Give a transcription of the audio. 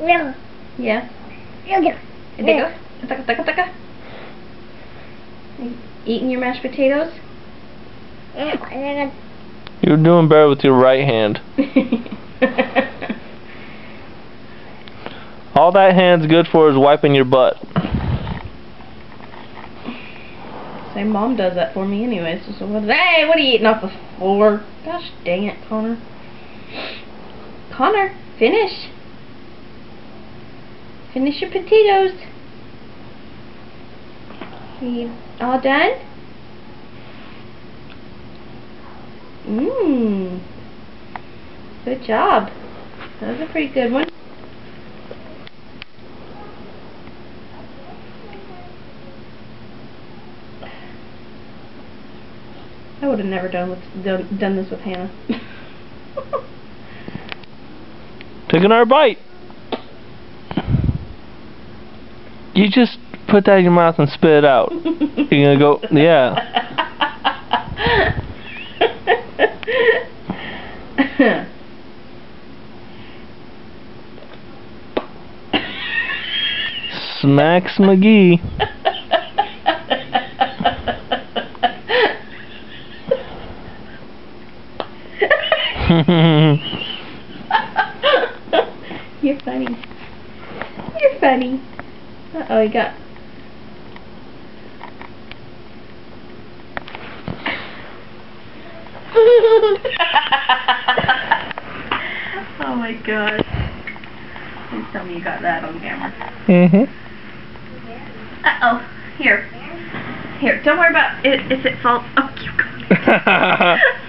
Yeah. Yeah. Yeah. Yeah. Taka, taka, taka. Eating your mashed potatoes? You're doing better with your right hand. All that hand's good for is wiping your butt. Same mom does that for me anyways. So hey, what are you eating off the floor? Gosh dang it, Connor. Connor, finish. Finish your potatoes. Are you all done? Mmm. Good job. That was a pretty good one. I would have never done this with Hannah. Take another bite. You just put that in your mouth and spit it out. You're gonna go, yeah. Smacks McGee. You're funny. You're funny. Uh-oh, you got... Oh my god. Please tell me you got that on camera. Uh-oh. Here. Here, don't worry about it if it falls. Oh, you got it.